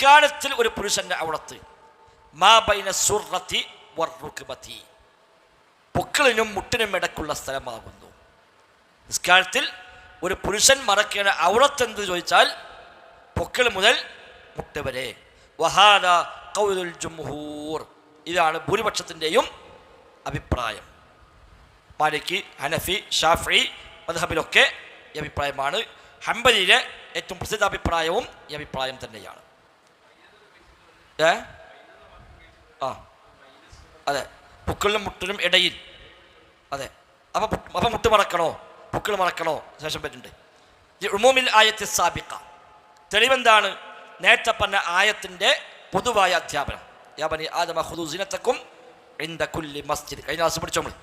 നിസ്കാരത്തിൽ ഒരു പുരുഷന്റെ ഔറത്ത് മാ ബൈന സുർറത്തി വറുക്ബതി, പൊക്കിളിനും മുട്ടിനും ഇടക്കുള്ള സ്ഥലമാകുന്നു. നിസ്കാരത്തിൽ ഒരു പുരുഷൻ മറക്കേണ്ട ഔറത്ത് എന്ത് ചോദിച്ചാൽ പൊക്കിൾ മുതൽ മുട്ട് വരെ. വഹാദ ഖൗലുൽ ജംഹൂർ, ഇതാണ് ഭൂരിപക്ഷത്തിൻ്റെയും അഭിപ്രായം. മാലിക്കി, ഹനഫി, ഷാഫി മദ്ഹബിലൊക്കെ ഈ അഭിപ്രായമാണ്. ഹംബലിയിലെ ഏറ്റവും പ്രസിദ്ധ അഭിപ്രായവും ഈ അഭിപ്രായം തന്നെയാണ്. അതെ, പൊക്കിളിനും മുട്ടിനും ഇടയിൽ. അതെ, അപ്പം മുട്ട് മറക്കണോ പൊക്കിൾ മറക്കണോ ശേഷം പറ്റുന്നുണ്ട്. ഉമൂമിൽ ആയത്തെ സാബിഖ, തെളിവെന്താണ്? നേരത്തെ പറഞ്ഞ ആയത്തിൻ്റെ പൊതുവായ അധ്യാപനം. യാ ബനി ആദമ ഖുദൂ സിനതക്കും ഇൻദ കുല്ലി മസ്ജിദ്. കഴിഞ്ഞ ക്ലാസ് പഠിച്ചോ നമ്മൾ.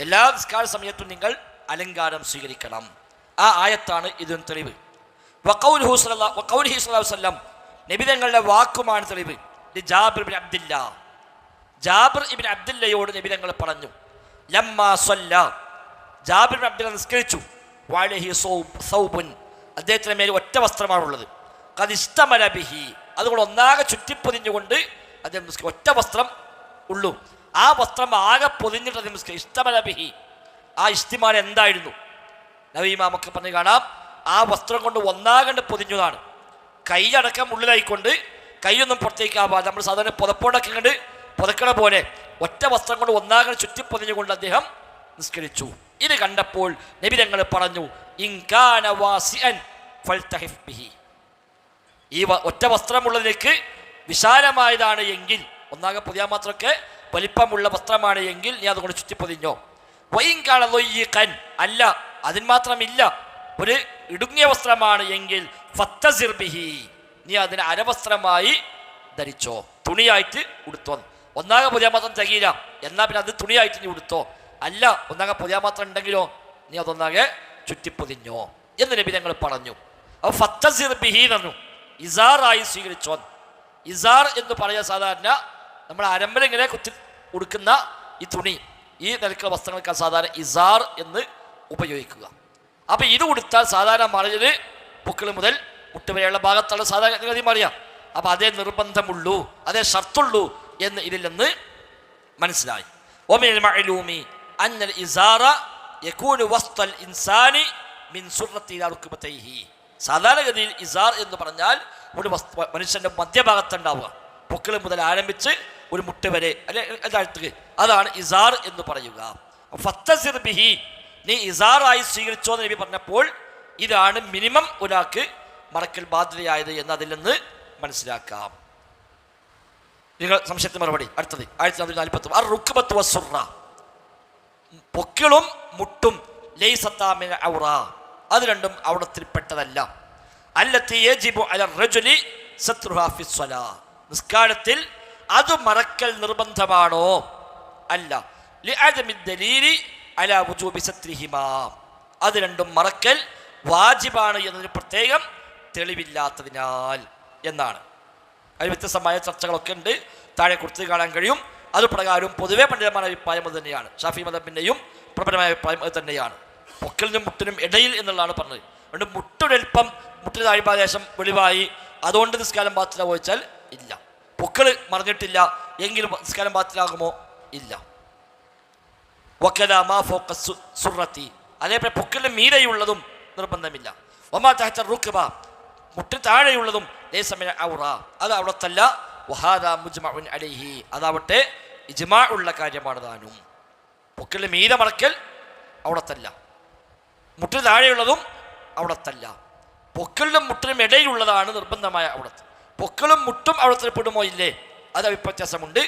എല്ലാ നിസ്കാര സമയത്തും നിങ്ങൾ അലങ്കാരം സ്വീകരിക്കണം. ആ ആയത്താണ് ഇതിന് തെളിവ്. വഖൗലുഹു സ്വല്ലല്ലാഹു അലൈഹി വസല്ലം, നബി തങ്ങളുടെ വാക്കുമാണ് തെളിവ്. ജാബിർ ഇബ്നു അബ്ദില്ല, ജാബിർ ഇബ്നു അബ്ദില്ലയോട് നബി തങ്ങൾ പറഞ്ഞു, ലമ്മാ സ്വല്ല, ജാബിർ ഇബ്നു അബ്ദില്ല നിസ്കരിച്ചു, വഅലൈഹി സൗബുൻ, അദ്ദേഹത്തിന് മേൽ ഒറ്റ വസ്ത്രമാണുള്ളത്, ഖദ് ഇസ്തമല ബിഹി, അതുകൊണ്ട് ഒന്നാകെ ചുറ്റിപ്പൊതിഞ്ഞുകൊണ്ട് അദ്ദേഹം ഒറ്റ വസ്ത്രം ഉള്ളൂ. ആ വസ്ത്രം ആകെ പൊതിഞ്ഞിട്ട് അദ്ദേഹം ഇസ്തമല ബിഹി. ആ ഇസ്തിമാൽ എന്തായിരുന്നു? നബി ഇമാമൊക്കെ പറഞ്ഞ് കാണാം, ആ വസ്ത്രം കൊണ്ട് ഒന്നാകണ്ട് പൊതിഞ്ഞതാണ്. കൈയടക്കം ഉള്ളിലായിക്കൊണ്ട്, കൈയൊന്നും പുറത്തേക്കാവാതെ നമ്മൾ സാധാരണ പുതപ്പോടൊക്കെ കണ്ട് പുതക്കണ പോലെ ഒറ്റ വസ്ത്രം കൊണ്ട് ഒന്നാകണ്ട് ചുറ്റിപ്പൊതിഞ്ഞുകൊണ്ട് അദ്ദേഹം നിസ്കരിച്ചു. ഇത് കണ്ടപ്പോൾ നബി തങ്ങൾ പറഞ്ഞു, ഇൻകാന വാസിഅൻ ഫൽതഹിഫ് ബിഹി, ഈ ഒറ്റ വസ്ത്രമുള്ളതിലേക്ക് വിശാലമായതാണ് എങ്കിൽ, ഒന്നാകെ പൊതിയാൻ മാത്രമൊക്കെ വലിപ്പമുള്ള വസ്ത്രമാണ് എങ്കിൽ നീ അതുകൊണ്ട് ചുറ്റിപ്പൊതിഞ്ഞോ. വൈകാന ലൊയ്യിഖൻ, അല്ല അതിന് മാത്രമില്ല, ഒരു ഇടുങ്ങിയ വസ്ത്രമാണ് എങ്കിൽ ഫത്തസിർ ബിഹി, നീ അതിനെ അരവസ്ത്രമായി ധരിച്ചോ, തുണിയായിട്ട് ഉടുത്തോ. ഒന്നാകെ പൊതിയാൻ മാത്രം തികയില്ല, എന്നാൽ പിന്നെ അത് തുണിയായിട്ട് നീ ഉടുത്തോ. അല്ല, ഒന്നാകെ പൊതിയാൻ മാത്രം ഉണ്ടെങ്കിലോ നീ അതൊന്നാകെ ചുറ്റിപ്പൊതിഞ്ഞോ എന്ന് നബി ഞങ്ങൾ പറഞ്ഞു. അപ്പോൾ ഫത്തസിർ ബിഹി എന്നു ഇസാറായി സ്വീകരിച്ചോ. ഇസാർ എന്ന് പറയാൻ സാധാരണ നമ്മൾ അരമ്പലിങ്ങനെ കുത്തി ഉടുക്കുന്ന ഈ തുണി, ഈ നിലക്കുള്ള വസ്ത്രങ്ങൾക്ക് സാധാരണ ഇസാർ എന്ന് ഉപയോഗിക്കുക. അപ്പോൾ ഇത് ഉടുത്താൽ സാധാരണ മറയിൽ പൊക്കിൾ മുതൽ മുട്ട് വരെയുള്ള ഭാഗത്തുള്ള സാധാരണ ഗതി അറിയാം. അപ്പോൾ അതേ നിർബന്ധമുള്ളൂ, അതേ ഷർത്തുള്ളൂ എന്ന് ഇതിൽ നിന്ന് മനസ്സിലായി. ഒമിനൽ മഅലൂമി അന്നൽ ഇസാറ യകൂനു വസ്തൽ ഇൻസാനി മിൻ സുർറത്തി ഇലാ റുക്ബതൈഹി. സാധാരണഗതിയിൽ ഇസാർ എന്ന് പറഞ്ഞാൽ ഒരു മനുഷ്യൻ്റെ മധ്യഭാഗത്തുണ്ടാവുക, പൊക്കിൾ മുതൽ ആരംഭിച്ച് ഒരു മുട്ട് വരെ അല്ലെ താഴ്ത്തുക, അതാണ് ഇസാർ എന്ന് പറയുക. ഫത്തസിർ ബിഹി, നീ ഇസാറായി സ്വീകരിച്ചോ എന്ന് നബി പറഞ്ഞപ്പോൾ ഇതാണ് മിനിമം ഒരാൾക്ക് മറക്കൽ ബാധ്യതയായത് എന്ന് അതിൽ നിന്ന് മനസ്സിലാക്കാം. നിങ്ങൾ സംശയത്തിന് മറുപടി. അടുത്തത് 1440 റുക്ബത്ത് വസ്സുറ, പൊക്കിളും മുട്ടും ലൈസത്താ മിന ഔറ, അത് രണ്ടും ഔറത്തിൽപ്പെട്ടതല്ല. അല്ലത്തി യജിബു അല റജുലി സത്റുഹാ ഫിസ്സലാ, നിസ്കാരത്തിൽ അത് മറക്കൽ നിർബന്ധമാണോ? അല്ല. ലിഅദമി ദലീലി അലാ വുജൂബി സത്രിഹിമാ, അത് രണ്ടും മറക്കൽ വാജിബാണ് എന്നതിന് പ്രത്യേകം തെളിവില്ലാത്തതിനാൽ എന്നാണ്. അതിന് വ്യത്യസ്തമായ ചർച്ചകളൊക്കെ ഉണ്ട്, താഴെ കൊടുത്ത് കാണാൻ കഴിയും. അത് പ്രകാരം പൊതുവെ പണ്ഡിതന്മാരുടെ അഭിപ്രായം അത് തന്നെയാണ്. ഷാഫി മദ്ഹബിൻ്റെയും പ്രബലമായ അഭിപ്രായം അത് തന്നെയാണ്. പൊക്കിളിനും മുട്ടിനും ഇടയിൽ എന്നുള്ളതാണ് പറഞ്ഞത്. അതുകൊണ്ട് മുട്ടൊരൽപ്പം മുട്ടിന് താഴ്ഭാഗദേശം വെളിവായി, അതുകൊണ്ട് നിസ്കാരം ബാത്തിലാകുമോ ചോദിച്ചാൽ ഇല്ല. പൊക്കിൾ മറിഞ്ഞിട്ടില്ല എങ്കിലും നിസ്കാരം ബാത്തിലാകുമോ? ഇല്ല. വക്കദാ മാ ഫൗഖ സുറത്തി, അതേപോലെ പൊക്കിളിന് മീരെയുള്ളതും നിർബന്ധമില്ല. വമാ തഹത റുക്ബ, മുട്ടിന് താഴെയുള്ളതും ലൈസ മിന ഔറ, അത് അവിടത്തല്ല. വഹാദാ മുജ്മഉൻ അലൈഹി, അതാവട്ടെ ഇജ്മാ ഉള്ള കാര്യമാണ് താനും. പൊക്കിളിന് മീര മറക്കൽ അവിടത്തല്ല, മുട്ടിന് താഴെയുള്ളതും അവിടത്തല്ല. പൊക്കിളിനും മുട്ടിനും ഇടയിലുള്ളതാണ് നിർബന്ധമായ അവിടത്ത്. പൊക്കിളും മുട്ടും അവിടത്തിൽ പെടുമോ ഇല്ലേ, അത് അഭിപ്രായമുണ്ട്.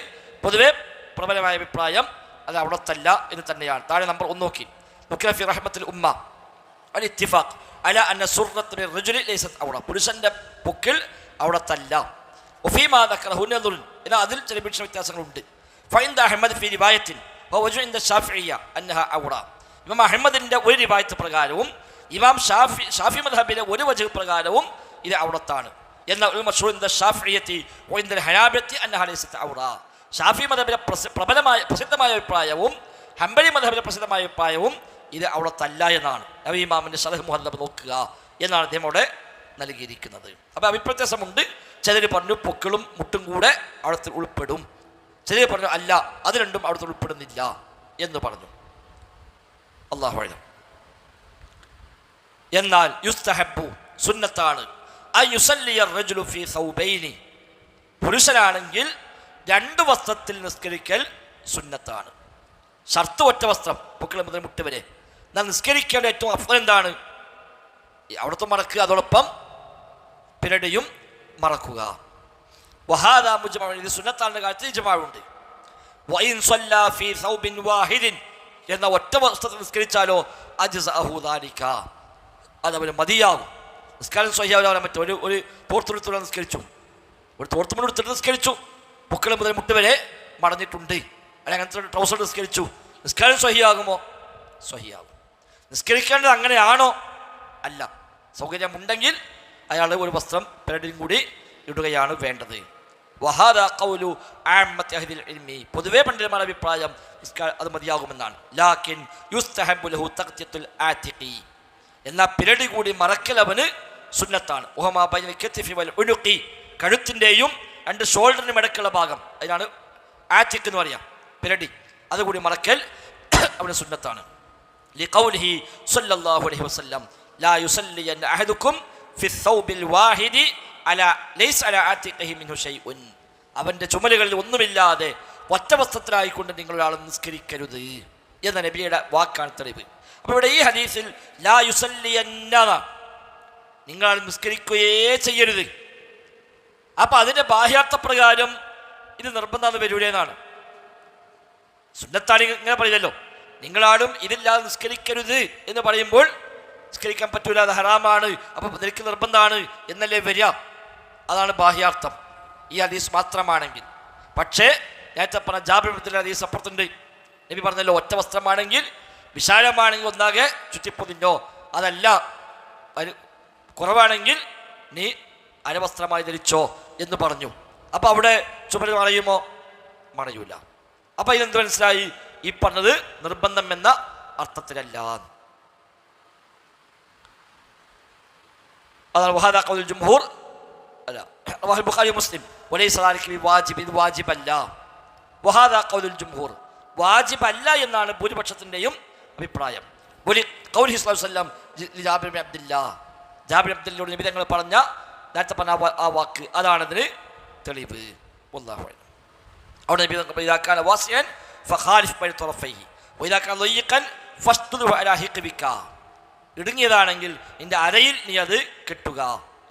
പൊതുവെ പ്രബലമായ അഭിപ്രായം അത് അവിടത്തല്ല എന്ന് തന്നെയാണ്. താഴെ നമ്പർ 1 നോക്കി. ഫി റഹ്മത്തുൽ ഉമ്മ അൽ ഇത്തിഫാഖ് അലാ അന്ന സുർറത്തുൽ റജുലി ലൈസത് ഔറ, പുരുഷന്റെ പൊക്കിൾ അവിടത്തല്ല. വഫീമാ ദക്കറഹു നദുർ, എന്നാൽ അതിൽ ചില വീക്ഷണ വ്യത്യാസങ്ങളുണ്ട്. ഫഇൻദ അഹ്മദ് ഫി റിവായത്തിൻ വവജു ഇൻദ ഷാഫിഇയ്യ അന്നഹ ഔറ, ഇമാം അഹ്മദിന്റെ ഒരു റിവായത്ത് പ്രകാരവും ഇമാം ഷാഫി മദ്ഹബിലെ ഒരു വജഹ് പ്രകാരവും ഇത് ഔറത്താണ്. എന്നാൽ ഒരു മശ്ഹൂർ ഇൻദ ഷാഫിഇയ്യത്തി വഇൻദ ഹനാബിയത്തി അന്നഹ ലൈസത് ഔറ, ഷാഫി മദ്ഹബിലെ പ്രസിദ്ധമായ അഭിപ്രായവും ഹംബലി മദ്ഹബിലെ പ്രസിദ്ധമായ അഭിപ്രായവും ഇത് ഔറത്തല്ല എന്നാണ്. നബി ഇമാമിന്റെ ശറഹ് മുഹല്ലബ് നോക്കുക എന്നാണ് അദ്ദേഹം അവിടെ നൽകിയിരിക്കുന്നത്. അപ്പോൾ അഭിപ്രായമുണ്ട്. ചിലർ പറഞ്ഞു പൊക്കിളും മുട്ടും കൂടെ അവിടത്തിൽ ഉൾപ്പെടും, ചിലർ പറഞ്ഞു അല്ല അത് രണ്ടും അവിടത്തിൽ ഉൾപ്പെടുന്നില്ല എന്ന് പറഞ്ഞു. അല്ലാഹു അഅലം. എന്നാൽ യുസ്തഹബ്ബു സുന്നത്താണ് അയുസല്ലിയ റജുലു ഫീ സൗബൈനി, പുരുഷനാണെങ്കിൽ 2 വസ്ത്രത്തിൽ നിസ്കരിക്കൽ സുന്നത്താണ്. ഷർത്ത് ഒറ്റ വസ്ത്രം, പൊക്കിൾ മുതൽ മുട്ട് വരെ. എന്നാൽ നിസ്കരിക്കേണ്ട ഏറ്റവും അഫ്ളൽ എന്താണ്? അവിടുത്തെ മറക്കുക, അതോടൊപ്പം പിരടിയും മറക്കുക. വഹാദാ മുജ്മഉ, ഇത് സുന്നത്താണെന്ന കാര്യത്തിൽ ഇജ്മാഉണ്ട്. വഇൻ സ്വല്ലാ ഫീ സൗബിൻ വാഹിദിൻ, എന്ന ഒറ്റ വസ്ത്രത്തിൽ നിസ്കരിച്ചാലോ അജ്സഅഹു ദാലിക, അതവന് മതിയാകും. നിസ്കാരം സ്വഹിയാവില്ല. മറ്റേ ഒരു തോർത്തെടുത്തുള്ള നിസ്കരിച്ചു, ഒരു തോർത്തുമുണ്ടെടുത്തിട്ട് നിസ്കരിച്ചു, പൊക്കിൾ മുതൽ മുട്ട് വരെ മടഞ്ഞിട്ടുണ്ട്, അല്ലെങ്കിൽ അങ്ങനത്തെ ട്രൗസർ നിസ്കരിച്ചു, നിസ്കാരം സ്വഹിയാകുമോ? സ്വഹിയാകും. നിസ്കരിക്കേണ്ടത് അങ്ങനെയാണോ? അല്ല. സൗകര്യമുണ്ടെങ്കിൽ അയാൾ ഒരു വസ്ത്രം പിരടിയും കൂടി ഇടുകയാണ് വേണ്ടത്. വഹാദാ ഖൗലു ആമ്മത്തി അഹ്ലിൽ ഇൽമി, പൊതുവേ പണ്ഡിതന്മാരുടെ അഭിപ്രായം അത് മതിയാകുമെന്നാണ്. ലാകിൻ യുസ്തഹബ്ബു ലഹു തഖ്തിയത്തുൽ ആതിഖി, എന്നാൽ പിരടി കൂടി മറക്കൽ അവന് സുന്നത്താണ്. ഉഹമാ ബൈനൽ കത്ഫി വൽ ഉനുഖി, കഴുത്തിൻ്റെയും 2 ഷോൾഡറിനും ഇടയ്ക്കുള്ള ഭാഗം, അതിനാണ് ആതിഖ് എന്ന് പറയാം, പിരടി. അതുകൂടി മറക്കൽ അവന് സുന്നത്താണ്. ലിഖൗലിഹി സ്വല്ലല്ലാഹു അലൈഹി വസല്ലം ലാ യുസല്ലിയന്ന അഹദുക്കും ഫി ثൗബിൽ വാഹിദി അലാ ലൈസ അലാ ആതിഖിഹി മിൻഹു ഷൈഉൻ, അവൻ്റെ ചുമലുകളിൽ ഒന്നുമില്ലാതെ ഒറ്റ വസ്ത്രത്തിലായിക്കൊണ്ട് നിങ്ങൾ ഒരാൾ നിസ്കരിക്കരുത് എന്ന നബിയുടെ വാക്കാണ് തെളിവ്. അപ്പോൾ ഇവിടെ ഈ ഹദീസിൽ ലാ യുസല്ലിയന്ന, നിങ്ങൾ നിസ്കരിക്കുകയേ ചെയ്യരുത്. അപ്പം അതിൻ്റെ ബാഹ്യാർത്ഥ പ്രകാരം ഇത് നിർബന്ധം വരൂലെന്നാണ്. സുന്നത്താണ് ഇങ്ങനെ പറയില്ലല്ലോ, നിങ്ങളാടും ഇതില്ലാതെ നിസ്കരിക്കരുത് എന്ന് പറയുമ്പോൾ നിസ്കരിക്കാൻ പറ്റൂല, അത് ഹറാമാണ്, അപ്പം നിനക്ക് നിർബന്ധമാണ് എന്നല്ലേ വരിക. അതാണ് ബാഹ്യാർത്ഥം ഈ ഹദീസ് മാത്രമാണെങ്കിൽ. പക്ഷേ നേരത്തെ പറഞ്ഞ ജാബിർ ഇബ്നുൽ ഹദീസ് അപ്പുറത്തുണ്ട്. നബി പറഞ്ഞല്ലോ, ഒറ്റ വസ്ത്രമാണെങ്കിൽ വിശാലമാണെങ്കിൽ ഒന്നാകെ ചുറ്റിപ്പൊതിഞ്ഞോ, അതല്ല കുറവാണെങ്കിൽ നീ അരവസ്ത്രമായി ധരിച്ചോ എന്ന് പറഞ്ഞു. അപ്പം അവിടെ ചുമൽ മറയുമോ? മറയൂല. അപ്പം ഇതെന്ത് മനസ്സിലായി? ഈ പറഞ്ഞത് നിർബന്ധം എന്ന അർത്ഥത്തിലല്ല. അതാണ് വഹാദാ ഖൗലുൽ ജംഹൂർ. അല്ല, റവാഹുൽ ബുഖാരി മുസ്ലിം വലൈസ ദാലിക ബിവാജിബ്, ഇത് വാജിബല്ല. വഹാദാ ഖൗലുൽ ജംഹൂർ, വാജിബല്ല എന്നാണ് ഭൂരിപക്ഷത്തിൻ്റെയും അഭിപ്രായം. ഖൗലിഹി സ്വല്ലല്ലാഹു അലൈഹി വസല്ലം ജാബിർ ഇബ്നു അബ്ദുല്ലാഹ്, ജാബിർ അബ്ദുല്ലയോട് നബി തങ്ങൾ പറഞ്ഞ നേരത്തെ പറഞ്ഞ ആ വാക്ക്, അതാണതിന് തെളിവ്. വല്ലാഹു അഅലം. അവിടെ നബി തങ്ങൾ ഇദാകാന വാസിയൻ ഫഖാലിഫ് ബൈന തറഫൈഹി വഇദാകാന ദയ്യിഖൻ ഫസ്തുദു അലാ ഹിഖ്ബിക, ഇടുങ്ങിയതാണെങ്കിൽ നിന്റെ അരയിൽ നീ അത് കെട്ടുക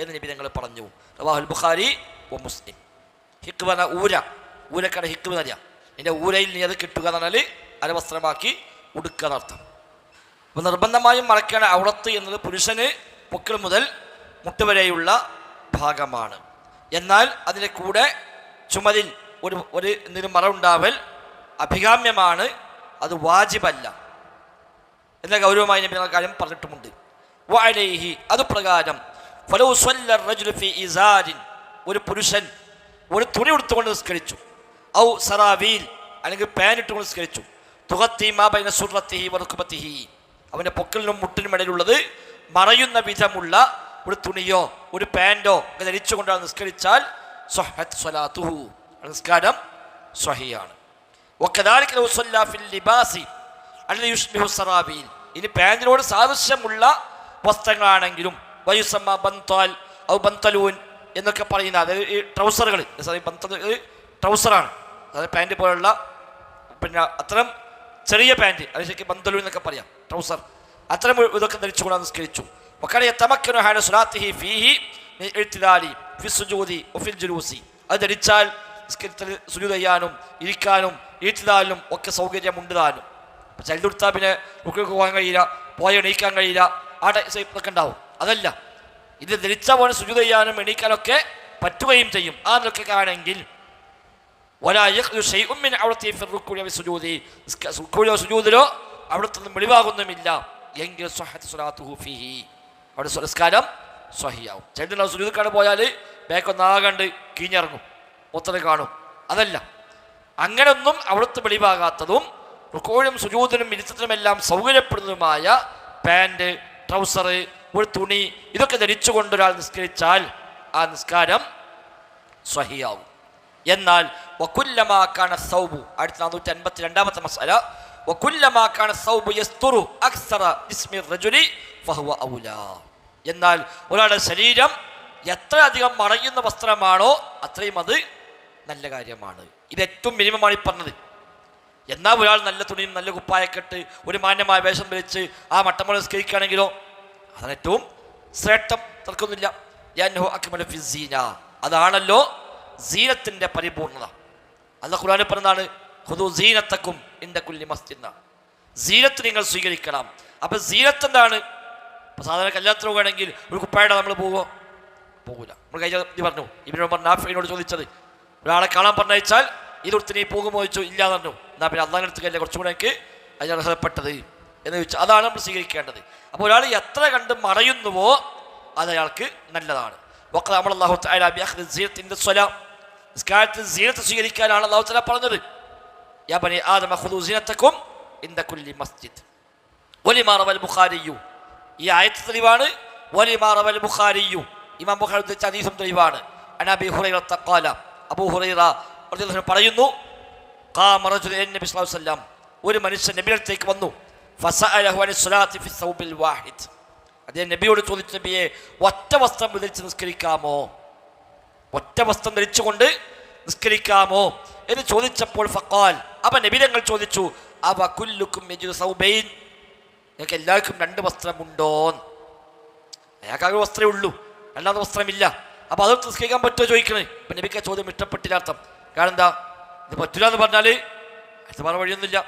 എന്ന് നബി തങ്ങൾ പറഞ്ഞു. റവാഹുൽ ബുഖാരി വ മുസ്ലിം. ഹിഖ് പറഞ്ഞ ഊരക്കട ഹിഖ് എന്നറിയാം. നിന്റെ ഊരയിൽ നീ അത് കെട്ടുക എന്ന് പറഞ്ഞാൽ അരവസ്ത്രമാക്കി ഉടുക്കുക എന്നർത്ഥം. അപ്പോൾ നിർബന്ധമായും മറക്കേണ്ട ഔറത്ത് എന്നത് പുരുഷന് പൊക്കിൾ മുതൽ മുട്ടുവരെയുള്ള ഭാഗമാണ്. എന്നാൽ അതിൻ്റെ കൂടെ ചുമലിൽ ഒരു എന്തെങ്കിലും മറ ഉണ്ടാവൽ അഭികാമ്യമാണ്, അത് വാജിബല്ല എന്ന ഗൗരവമായി നബി കാര്യം പറഞ്ഞിട്ടുമുണ്ട്. വഅലൈഹി, അതുപ്രകാരം ഫലൗ സ്വല്ല റജുലു ഫീ ഇസാരിൻ, ഒരു പുരുഷൻ ഒരു തുണി ഉടുത്തുകൊണ്ട് നിസ്കരിച്ചു, ഔ സറാവീൽ, അല്ലെങ്കിൽ പാനിട്ടുകൊണ്ട് നിസ്കരിച്ചു, തുഗത്തി മാ ബൈന സുറത്തിഹി വറുക്ബത്തിഹി, അവൻ്റെ പൊക്കിളിനും മുട്ടിനും ഇടയിലുള്ളത് മറയുന്ന വിധമുള്ള ഒരു തുണിയോ ഒരു പാൻറ്റോ ഒക്കെ ധരിച്ചുകൊണ്ടാണ് നിസ്കരിച്ചാൽ സ്വഹത്ത് സ്വലാത്തുഹു, നിസ്കാരം സ്വഹിയാണ്. വകദാലിക ലൗ സ്വല്ലാ ഫിൽ ലിബാസി അല്ലദീ യുശ്ബിഹു സറാബീൽ, ഇനി പാൻറ്റിനോട് സാദൃശ്യമുള്ള വസ്ത്രങ്ങളാണെങ്കിലും വയുസമ്മ ബന്താൽ ഔ ബന്തലൂൻ എന്നൊക്കെ പറയുന്ന, അതായത് ഈ ട്രൗസറുകൾ, ട്രൗസറാണ്, അതായത് പാൻറ്റ് പോലുള്ള പിന്നെ അത്തരം ചെറിയ പാൻറ്റ്, അത് ശരിക്കും ബന്തലൂൻ എന്നൊക്കെ പറയാം, ട്രൗസർ, അത്തരം ഇതൊക്കെ ധരിച്ചുകൊണ്ടാണ് നിസ്കരിച്ചു. അത് ധരിച്ചാൽ സുജൂദ് ചെയ്യാനും ഇരിക്കാനും ഈറ്റിതാലിനും ഒക്കെ സൗകര്യമുണ്ട് താനും. ചൈൽഡ് കൊടുത്താൽ പിന്നെ കുട്ടികൾക്ക് പോകാൻ കഴിയില്ല, പോയ എണീക്കാൻ കഴിയില്ല, ആ ഇതൊക്കെ ഉണ്ടാവും. അതല്ല, ഇത് ധരിച്ചാൽ പോലെ സുജൂദ് ചെയ്യാനും എണീക്കാനൊക്കെ പറ്റുകയും ചെയ്യും. ആ നിലക്കൊക്കെ ആണെങ്കിൽ സുജൂദിലോ അവിടുത്തെ നിന്നും വെളിവാകുന്നുമില്ല എങ്കിൽ അവിടെ നിസ്കാരം സ്വഹിയാവും. ചേട്ടൻ സുജൂദ് കാണാൻ പോയാൽ ബാക്കൊന്നാകണ്ട് കീഞ്ഞിറങ്ങും, മൊത്തത്തിൽ കാണും. അതല്ല, അങ്ങനൊന്നും അവിടുത്തെ വെളിവാകാത്തതും റുക്കോഴും സുജൂദിനും ഇരുത്തത്തിനുമെല്ലാം സൗകര്യപ്പെടുന്നതുമായ പാൻറ്, ട്രൗസർ, ഒരു തുണി, ഇതൊക്കെ ധരിച്ചുകൊണ്ട് ഒരാൾ നിസ്കരിച്ചാൽ ആ നിസ്കാരം സ്വഹിയാവും. എന്നാൽ വകുല്ലമാ കാന സൗബു, അടുത്ത 452ാമത്തെ മസ്അല, വകുല്ലമാ കാന സൗബു യസ്തുറു അക്സറ ജിസ്മി റജുലി ഫഹുവ ഔലാ. എന്നാൽ ഒരാളുടെ ശരീരം എത്ര അധികം മറയുന്ന വസ്ത്രമാണോ അത്രയും അത് നല്ല കാര്യമാണ്. ഇത് ഏറ്റവും മിനിമമാണ് ഈ പറഞ്ഞത്. എന്നാൽ ഒരാൾ നല്ല തുണിയും നല്ല കുപ്പായൊക്കെ ഇട്ട് ഒരു മാന്യമായ വേഷം ധരിച്ച് ആ മട്ടമുള്ള നിസ്കരിക്കുകയാണെങ്കിലോ അതാണ് ഏറ്റവും ശ്രേഷ്ഠം, തർക്കമൊന്നുമില്ല. അതാണല്ലോ സീനത്തിന്റെ പരിപൂർണത. അല്ലാഹു ഖുർആനിൽ പറഞ്ഞതാണ് ഖുദൂ സീനത്തക്കും ഇൻദ കുല്ലി മസ്ജിദ്. സീനത്ത് നിങ്ങൾ സ്വീകരിക്കണം. അപ്പൊ സീനത്ത് എന്താണ്? ഇപ്പൊ സാധാരണ കല്യാണത്തിന് പോകുകയാണെങ്കിൽ ഒരു കുപ്പായുടെ നമ്മൾ പോകൂല. നമ്മൾ കഴിഞ്ഞ പറഞ്ഞു ഇബ്നു ഉമർ നാഫിനോട് ചോദിച്ചത്, ഒരാളെ കാണാൻ പറഞ്ഞയച്ചാൽ ഇതൊരുത്തി നീ പോകുമോ ചോദിച്ചു. ഇല്ല എന്ന് പറഞ്ഞു. എന്നാ പിന്നെ അള്ളാഹിന്റെ അടുത്ത് കല്ലേ കുറച്ചുകൂടെ എനിക്ക് അതിന് അർഹതപ്പെട്ടത് എന്ന് ചോദിച്ചാൽ അതാണ് നമ്മൾ സ്വീകരിക്കേണ്ടത്. അപ്പോൾ ഒരാൾ എത്ര കണ്ട് മറയുന്നുവോ അത് അയാൾക്ക് നല്ലതാണ്. അള്ളാഹു തആല നിസ്കാരത്തിൽ സീനത്ത് സ്വീകരിക്കാനാണ് അള്ളാഹു തആല പറഞ്ഞത്. യാ ബനി ആദമ ഖുദൂ സീനത്തക്കും ഇൻദ കുല്ലി മസ്ജിദ്. വലിമാ റവൽ ബുഖാരിയു, ഈ ആയത്ത് തെളിവാണ്. വലിമാ റവൽ ബുഖാരിയു, ഇമാം ബുഖാരി ഉദ്ധരിച്ച ഹദീസും തെളിവാണ്. അൻ അബീ ഹുറൈറത ഖാല, അബൂ ഹുറൈറ റളിയല്ലാഹു അൻഹു പറയുന്നു, ഖാമ റജുലുൻ ഇല നബി സ്വല്ലല്ലാഹു അലൈഹി വസല്ലം, ഒരു മനുഷ്യൻ നബിയുടെ അടുത്തേക്ക് വന്നു. ഫസഅലഹു അനി സ്വലാത്തി ഫി സൗബിൽ വാഹിദ്, അദ്ദേഹം നബിയോട് ചോദിച്ചു, നബിയെ ഒറ്റ വസ്ത്രം ധരിച്ച് നിസ്കരിക്കാമോ, ഒറ്റ വസ്ത്രം ധരിച്ചുകൊണ്ട് നിസ്കരിക്കാമോ എന്ന് ചോദിച്ചപ്പോൾ ഫഖാൽ, അപ്പം നബി തങ്ങൾ ചോദിച്ചു, അവ കുല്ലുക്കും യജിദു സൗബൈൻ, നിങ്ങൾക്ക് എല്ലാവർക്കും രണ്ട് വസ്ത്രമുണ്ടോ? അയാൾക്ക് ആ ഒരു വസ്ത്രമേ ഉള്ളൂ, രണ്ടാമത്തെ വസ്ത്രമില്ല. അപ്പം അത് നിസ്കരിക്കാൻ പറ്റുമോ ചോദിക്കണേ. അപ്പം നബിക്ക് ആ ചോദ്യം ഇഷ്ടപ്പെട്ടില്ല അർത്ഥം. കാരണം എന്താ, ഇത് പറ്റില്ല എന്ന് പറഞ്ഞാൽ അടുത്ത പറഞ്ഞ വഴിയൊന്നുമില്ല.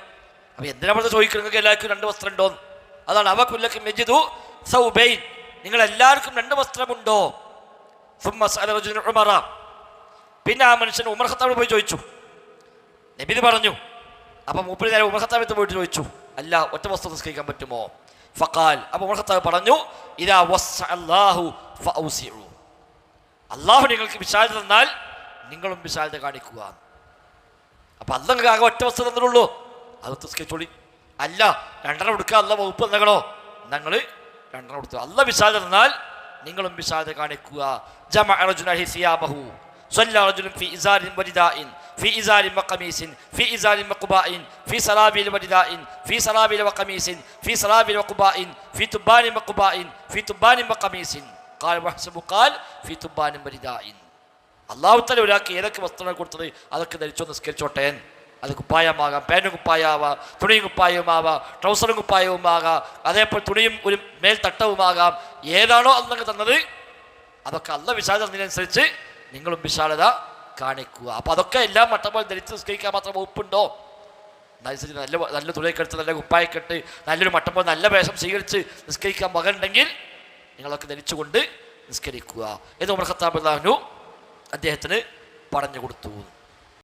അപ്പം എന്തിനാ പറഞ്ഞത് ചോദിക്കണം, നിങ്ങൾക്ക് എല്ലാവർക്കും രണ്ട് വസ്ത്രം ഉണ്ടോന്ന്. അതാണ് അവ കുല്ലക്കും യജിദു സൗബൈൻ, നിങ്ങൾ എല്ലാവർക്കും രണ്ട് വസ്ത്രമുണ്ടോ? ഉമറ, പിന്നെ ആ മനുഷ്യൻ ഉമർ ഖത്താബിന് പോയി ചോദിച്ചു. നബി പറഞ്ഞു. അപ്പം മൂപ്പര് നേരെ ഉമർ ഖത്താബിന് പോയിട്ട് ചോദിച്ചു, അല്ല ഒറ്റ വസ്ത്രം നിസ്കരിക്കാൻ പറ്റുമോ? ഫഖാൽ, അപ്പം ഉമർ ഖത്താബ് പറഞ്ഞു, ഇദാ വസ്അല്ലാഹു ഫഔസിഉ, അള്ളാഹു നിങ്ങൾക്ക് വിശാലത തന്നാൽ നിങ്ങളും വിശാലത കാണിക്കുക. അപ്പം അല്ലാഹ് ആകെ ഒറ്റ വസ്ത്രം തന്നിട്ടുള്ളൂ, അത് നിസ്കരിച്ചോളി. അല്ല രണ്ടെണ്ണം എടുക്കുക, അല്ല വകുപ്പ് എന്നോ ഞങ്ങൾ രണ്ടെണ്ണം എടുത്തു. അല്ല വിശാലത തന്നാൽ നിങ്ങളും വിശാലത കാണിക്കുക. ജമഅ റജുലഹി സിയാബഹു സ്വല്ലല്ലാഹു റജുലുൻ ഫി ഇസാരിൻ വരിദാഇൻ ഫി ഇസാരിൻ വഖമീസിൻ ഫി ഇസാരിൻ വഖുബാഇൻ ഫി സലാബിൽ വരിദാഇൻ ഫി സലാബിൽ വഖമീസിൻ ഫി സലാബിൽ വഖുബാഇൻ ഫി തുബാനിൻ വഖുബാഇൻ ഫി തുബാനിൻ വഖമീസിൻ ഖാല വഹ്സബു ഖാൽ ഫി തുബാനിൻ വരിദാഇൻ. അല്ലാഹു തആല ഒരാൾക്ക് ഏതൊക്കെ വസ്ത്രങ്ങൾ കൊടുത്തത് അതൊക്കെ ധരിച്ചോ നിസ്കരിച്ചോട്ടെ. അത് കുപ്പായമാകാം, പാൻറ്റും കുപ്പായമാവാം, തുണിയും കുപ്പായവുമാവാം, ട്രൗസറും കുപ്പായവുമാകാം, അതേപോലെ തുണിയും ഒരു മേൽത്തട്ടവുമാകാം. ഏതാണോ അള്ളാഹ് തന്നത് അതൊക്കെ അള്ളാഹ് വിശാലത തന്നതിനനുസരിച്ച് നിങ്ങളും വിശാലത കാണിക്കുക. അപ്പം അതൊക്കെ എല്ലാം മട്ടപ്പോൾ ധരിച്ച് നിസ്കരിക്കാൻ മാത്രം വകുപ്പുണ്ടോ? അതനുസരിച്ച് നല്ല നല്ല തുണിയൊക്കെ എടുത്ത് നല്ല കുപ്പായൊക്കെ ഇട്ട് നല്ലൊരു മട്ടപ്പോൾ നല്ല വേഷം സ്വീകരിച്ച് നിസ്കരിക്കാൻ മകനുണ്ടെങ്കിൽ നിങ്ങളൊക്കെ ധരിച്ചുകൊണ്ട് നിസ്കരിക്കുക എന്ന് ഉമർ ഖത്താബ് റളിയല്ലാഹു അൻഹു അദ്ദേഹത്തിന് പറഞ്ഞു കൊടുത്തു.